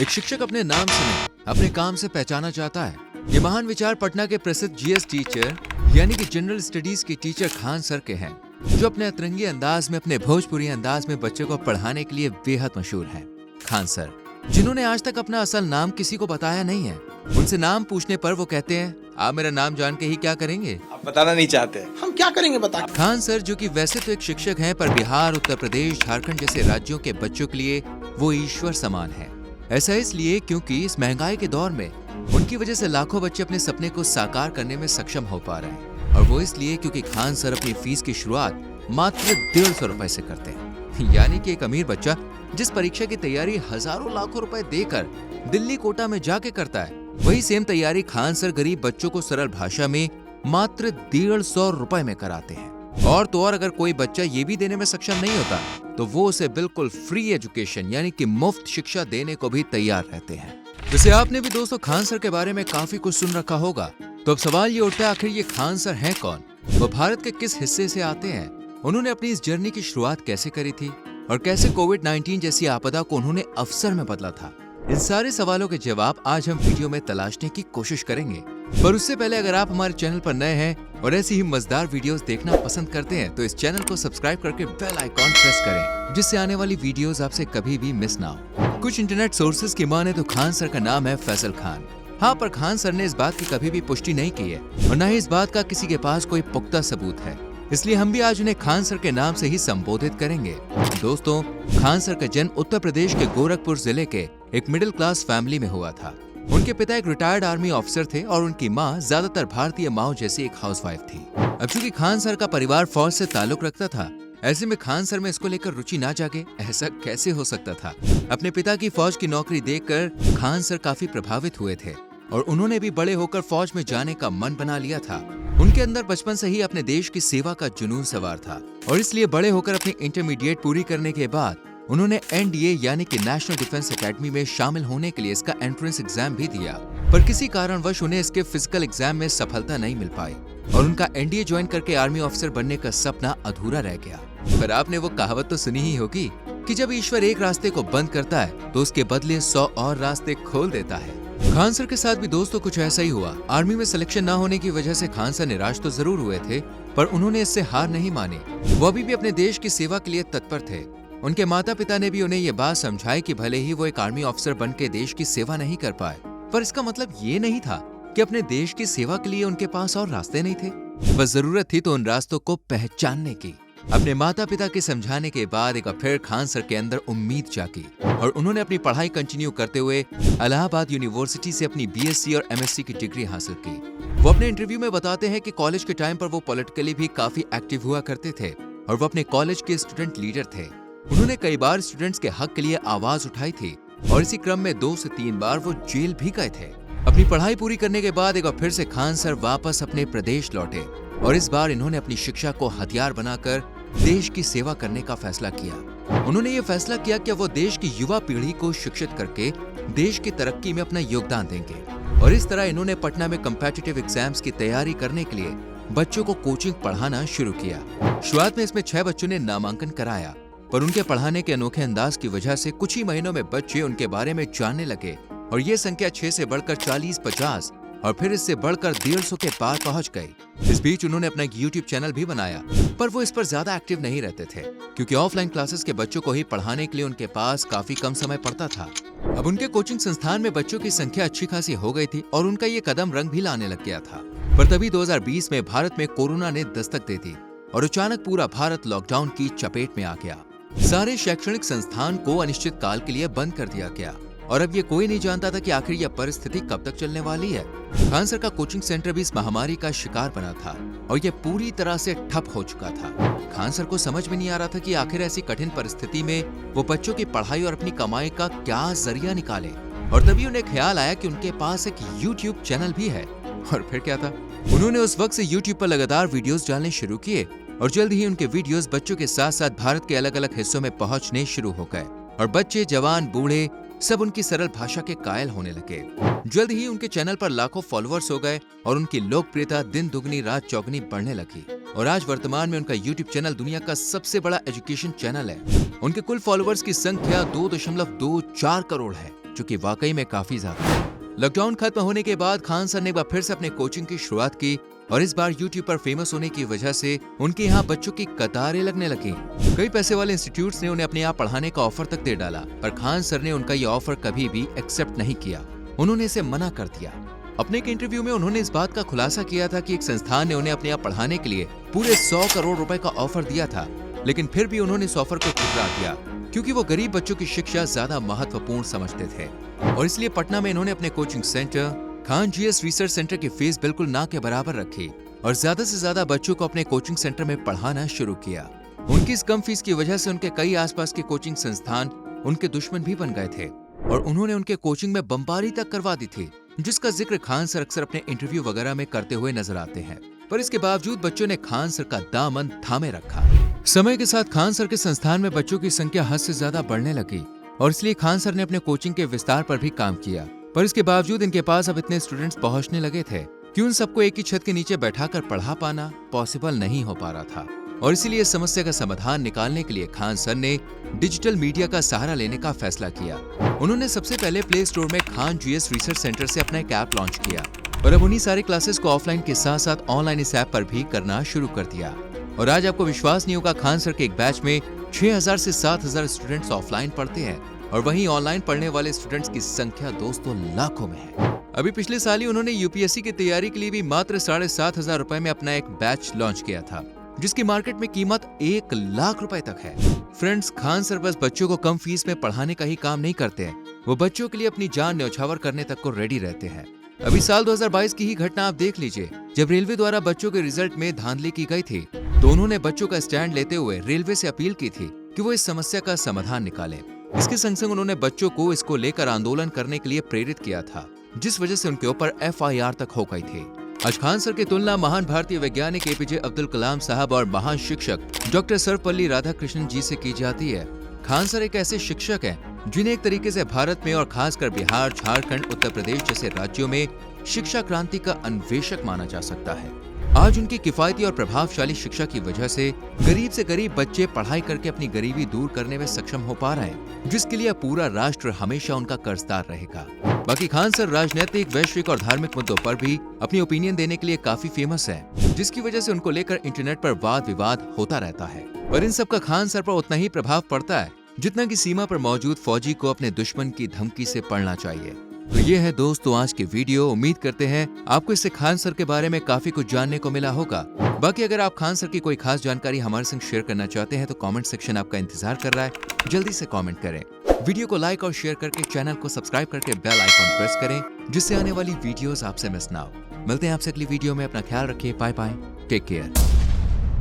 एक शिक्षक अपने नाम से नहीं, अपने काम से पहचाना जाता है। ये महान विचार पटना के प्रसिद्ध जीएस टीचर यानी कि जनरल स्टडीज के टीचर खान सर के हैं, जो अपने अतरंगी अंदाज में, अपने भोजपुरी अंदाज में बच्चों को पढ़ाने के लिए बेहद मशहूर हैं। खान सर, जिन्होंने आज तक अपना असल नाम किसी को बताया नहीं है। उनसे नाम पूछने पर वो कहते हैं, आप मेरा नाम जान के ही क्या करेंगे? आप बताना नहीं चाहते, हम क्या करेंगे बता। खान सर, जो कि वैसे तो एक शिक्षक हैं, पर बिहार, उत्तर प्रदेश, झारखंड जैसे राज्यों के बच्चों के लिए वो ईश्वर समान है। ऐसा इसलिए क्योंकि इस महंगाई के दौर में उनकी वजह से लाखों बच्चे अपने सपने को साकार करने में सक्षम हो पा रहे हैं। और वो इसलिए क्योंकि खान सर अपनी फीस की शुरुआत मात्र 150 रुपए से करते हैं। यानी कि एक अमीर बच्चा जिस परीक्षा की तैयारी हजारों लाखों रुपए देकर दिल्ली कोटा में जाके करता है, वही सेम तैयारी खान सर गरीब बच्चों को सरल भाषा में मात्र 150 रुपए में कराते हैं। और तो और अगर कोई बच्चा ये भी देने में सक्षम नहीं होता तो वो उसे बिल्कुल फ्री एजुकेशन यानी कि मुफ्त शिक्षा देने को भी तैयार रहते हैं। वैसे आपने भी दोस्तों खान सर के बारे में काफी कुछ सुन रखा होगा, तो अब सवाल ये उठता है, आखिर ये खान सर हैं कौन? वो भारत के किस हिस्से से आते हैं? उन्होंने अपनी इस जर्नी की शुरुआत कैसे करी थी और कैसे कोविड-19 जैसी आपदा को उन्होंने अवसर में बदला था? इन सारे सवालों के जवाब आज हम वीडियो में तलाशने की कोशिश करेंगे। पर उससे पहले अगर आप हमारे चैनल पर नए हैं और ऐसी ही मजेदार वीडियोस देखना पसंद करते हैं तो इस चैनल को सब्सक्राइब करके बेल आइकॉन प्रेस करें, जिससे आने वाली वीडियोस आपसे कभी भी मिस ना हो। कुछ इंटरनेट सोर्सेज की माने तो खान सर का नाम है फैसल खान। हाँ, पर खान सर ने इस बात की कभी भी पुष्टि नहीं की है और न ही इस बात का किसी के पास कोई पुख्ता सबूत है, इसलिए हम भी आज उन्हें खान सर के नाम से ही संबोधित करेंगे। दोस्तों, खान सर का जन्म उत्तर प्रदेश के गोरखपुर जिले के एक मिडिल क्लास फैमिली में हुआ था। उनके पिता एक रिटायर्ड आर्मी ऑफिसर थे और उनकी माँ ज्यादातर भारतीय माओ जैसी एक हाउसवाइफ थी। अब चूंकि खान सर का परिवार फौज से ताल्लुक रखता था, ऐसे में खान सर में इसको लेकर रुचि ना जागे, ऐसा कैसे हो सकता था? अपने पिता की फौज की नौकरी देखकर खान सर काफी प्रभावित हुए थे और उन्होंने भी बड़े होकर फौज में जाने का मन बना लिया था। उनके अंदर बचपन से ही अपने देश की सेवा का जुनून सवार था और इसलिए बड़े होकर अपनी इंटरमीडिएट पूरी करने के बाद उन्होंने एनडीए यानी कि नेशनल डिफेंस एकेडमी में शामिल होने के लिए इसका एंट्रेंस एग्जाम भी दिया, पर किसी कारणवश उन्हें इसके फिजिकल एग्जाम में सफलता नहीं मिल पाई और उनका एनडीए ज्वाइन करके आर्मी ऑफिसर बनने का सपना अधूरा रह गया। पर आपने वो कहावत तो सुनी ही होगी कि जब ईश्वर एक रास्ते को बंद करता है तो उसके बदले 100 और रास्ते खोल देता है। खान सर के साथ भी दोस्तों कुछ ऐसा ही हुआ। आर्मी में सिलेक्शन न होने की वजह से खान सर निराश तो जरूर हुए थे, पर उन्होंने इससे हार नहीं मानी। वो अभी भी अपने देश की सेवा के लिए तत्पर थे। उनके माता पिता ने भी उन्हें ये बात समझाई कि भले ही वो एक आर्मी ऑफिसर बन के देश की सेवा नहीं कर पाए, पर इसका मतलब ये नहीं था कि अपने देश की सेवा के लिए उनके पास और रास्ते नहीं थे। बस जरूरत थी तो उन रास्तों को पहचानने की। अपने माता पिता के समझाने के बाद एक बार फिर खान सर के अंदर उम्मीद जागी और उन्होंने अपनी पढ़ाई कंटिन्यू करते हुए इलाहाबाद यूनिवर्सिटी से अपनी बीएससी और एमएससी की डिग्री हासिल की। वो अपने इंटरव्यू में बताते हैं कि कॉलेज के टाइम पर वो पॉलिटिकली भी काफी एक्टिव हुआ करते थे और वो अपने कॉलेज के स्टूडेंट लीडर थे। उन्होंने कई बार स्टूडेंट्स के हक के लिए आवाज उठाई थी और इसी क्रम में 2 से 3 बार वो जेल भी गए थे। अपनी पढ़ाई पूरी करने के बाद एक बार फिर से खान सर वापस अपने प्रदेश लौटे और इस बार इन्होंने अपनी शिक्षा को हथियार बनाकर देश की सेवा करने का फैसला किया। उन्होंने ये फैसला किया कि वो देश की युवा पीढ़ी को शिक्षित करके देश की तरक्की में अपना योगदान देंगे और इस तरह इन्होंने पटना में कम्पिटिटिव एग्जाम्स की तैयारी करने के लिए बच्चों को कोचिंग पढ़ाना शुरू किया। शुरुआत में इसमें 6 बच्चों ने नामांकन कराया, पर उनके पढ़ाने के अनोखे अंदाज की वजह से कुछ ही महीनों में बच्चे उनके बारे में जानने लगे और ये संख्या 6 से बढ़कर 40-50 और फिर इससे बढ़कर 150 के पार पहुंच गई। इस बीच उन्होंने अपना एक यूट्यूब चैनल भी बनाया, पर वो इस पर ज्यादा एक्टिव नहीं रहते थे क्योंकि ऑफलाइन क्लासेस के बच्चों को ही पढ़ाने के लिए उनके पास काफी कम समय पड़ता था। अब उनके कोचिंग संस्थान में बच्चों की संख्या अच्छी खासी हो गई थी और उनका ये कदम रंग भी लाने लग गया था। पर तभी 2020 में भारत में कोरोना ने दस्तक दे दी और अचानक पूरा भारत लॉकडाउन की चपेट में आ गया। सारे शैक्षणिक संस्थान को अनिश्चित काल के लिए बंद कर दिया गया और अब ये कोई नहीं जानता था कि आखिर यह परिस्थिति कब तक चलने वाली है। खान सर का कोचिंग सेंटर भी इस महामारी का शिकार बना था और यह पूरी तरह से ठप हो चुका था। खान सर को समझ में नहीं आ रहा था कि आखिर ऐसी कठिन परिस्थिति में वो बच्चों की पढ़ाई और अपनी कमाई का क्या जरिया निकाले और तभी उन्हें ख्याल आया कि उनके पास एक यूट्यूब चैनल भी है। और फिर क्या था, उन्होंने उस वक्त से यूट्यूब पर लगातार वीडियोस डालने शुरू किए और जल्द ही उनके वीडियोस बच्चों के साथ साथ भारत के अलग अलग हिस्सों में पहुंचने शुरू हो गए और बच्चे, जवान, बूढ़े सब उनकी सरल भाषा के कायल होने लगे। जल्द ही उनके चैनल पर लाखों फॉलोअर्स हो गए और उनकी लोकप्रियता दिन दुगनी रात चौगनी बढ़ने लगी और आज वर्तमान में उनका यूट्यूब चैनल दुनिया का सबसे बड़ा एजुकेशन चैनल है। उनके कुल फॉलोअर्स की संख्या 2.24 करोड़ है। जो कि वाकई में काफी ज्यादा है। लॉकडाउन खत्म होने के बाद खान सर ने एक बार फिर से अपने कोचिंग की शुरुआत की और इस बार YouTube पर फेमस होने की वजह से उनके यहाँ बच्चों की कतारें लगने लगी। कई पैसे वाले इंस्टीट्यूट्स ने उन्हें अपने यहाँ पढ़ाने का ऑफर तक दे डाला, पर खान सर ने उनका ये ऑफर कभी भी एक्सेप्ट नहीं किया। उन्होंने इसे मना कर दिया। अपने एक इंटरव्यू में उन्होंने इस बात का खुलासा किया था कि एक संस्थान ने उन्हें अपने यहाँ पढ़ाने के लिए पूरे 100 करोड़ रुपए का ऑफर दिया था, लेकिन फिर भी उन्होंने इस ऑफर को ठुकरा दिया क्योंकि वो गरीब बच्चों की शिक्षा ज्यादा महत्वपूर्ण समझते थे। और इसलिए पटना में इन्होंने अपने coaching centre Khan GS research centre की फीस बिल्कुल ना के बराबर रखी और ज्यादा से ज्यादा बच्चों को अपने कोचिंग सेंटर में पढ़ाना शुरू किया। उनकी इस कम फीस की वजह से उनके कई आसपास के कोचिंग संस्थान उनके दुश्मन भी बन गए थे और उन्होंने उनके कोचिंग में बमबारी तक करवा दी थी, जिसका जिक्र खान सर अक्सर अपने इंटरव्यू वगैरह में करते हुए नजर आते हैं। पर इसके बावजूद बच्चों ने खान सर का दामन थामे रखा। समय के साथ खान सर के संस्थान में बच्चों की संख्या हद से ज्यादा बढ़ने लगी और इसलिए खान सर ने अपने कोचिंग के विस्तार पर भी काम किया। पर इसके बावजूद इनके पास अब इतने स्टूडेंट्स पहुंचने लगे थे कि उन सबको एक ही छत के नीचे बैठाकर पढ़ा पाना पॉसिबल नहीं हो पा रहा था। और इसीलिए इस समस्या का समाधान निकालने के लिए खान सर ने डिजिटल मीडिया का सहारा लेने का फैसला किया। उन्होंने सबसे पहले प्ले स्टोर में खान जीएस रिसर्च सेंटर से अपना एक ऐप लॉन्च किया और अब उन्हीं सारी क्लासेस को ऑफलाइन के साथ साथ ऑनलाइन इस ऐप पर भी करना शुरू कर दिया। और आज आपको विश्वास नहीं होगा, खान सर के एक बैच में 6000 से 7000 स्टूडेंट्स ऑफलाइन पढ़ते हैं और वहीं ऑनलाइन पढ़ने वाले स्टूडेंट्स की संख्या दोस्तों लाखों में है। अभी पिछले साल ही उन्होंने यूपीएससी की तैयारी के लिए भी मात्र 7500 रुपए में अपना एक बैच लॉन्च किया था, जिसकी मार्केट में कीमत 1 लाख रुपए तक है। फ्रेंड्स, खान सर बस बच्चों को कम फीस में पढ़ाने का ही काम नहीं करते हैं, वो बच्चों के लिए अपनी जान न्यौछावर करने तक को रेडी रहते हैं। अभी साल 2022 की ही घटना आप देख लीजिए, जब रेलवे द्वारा बच्चों के रिजल्ट में धांधली की गई थी तो उन्होंने बच्चों का स्टैंड लेते हुए रेलवे से अपील की थी कि वो इस समस्या का समाधान निकालें। इसके संग संग उन्होंने बच्चों को इसको लेकर आंदोलन करने के लिए प्रेरित किया था, जिस वजह से उनके ऊपर FIR तक हो गई थी। आज खान सर की तुलना महान भारतीय वैज्ञानिक APJ अब्दुल कलाम साहब और महान शिक्षक डॉक्टर सर्वपल्ली राधाकृष्णन जी से की जाती है। खान सर एक ऐसे शिक्षक हैं जिन्हें एक तरीके से भारत में और खासकर बिहार, झारखंड, उत्तर प्रदेश जैसे राज्यों में शिक्षा क्रांति का अन्वेषक माना जा सकता है। आज उनकी किफायती और प्रभावशाली शिक्षा की वजह से गरीब से गरीब बच्चे पढ़ाई करके अपनी गरीबी दूर करने में सक्षम हो पा रहे हैं, जिसके लिए पूरा राष्ट्र हमेशा उनका कर्जदार रहेगा। बाकी खान सर राजनीतिक, वैश्विक और धार्मिक मुद्दों पर भी अपनी ओपिनियन देने के लिए काफी फेमस है, जिसकी वजह से उनको लेकर इंटरनेट पर वाद विवाद होता रहता है। पर इन सब का खान सर पर उतना ही प्रभाव पड़ता है जितना कि सीमा पर मौजूद फौजी को अपने दुश्मन की धमकी से पड़ना चाहिए। तो ये है दोस्तों आज की वीडियो। उम्मीद करते हैं आपको इससे खान सर के बारे में काफी कुछ जानने को मिला होगा। बाकी अगर आप खान सर की कोई खास जानकारी हमारे संग शेयर करना चाहते हैं तो कमेंट सेक्शन आपका इंतजार कर रहा है, जल्दी से कमेंट करें। वीडियो को लाइक और शेयर करके चैनल को सब्सक्राइब करके बेल आइकॉन प्रेस करें, जिससे आने वाली वीडियोस आपसे मिस ना हो। मिलते हैं आपसे अगली वीडियो में। अपना ख्याल रखिए। Bye bye, take care.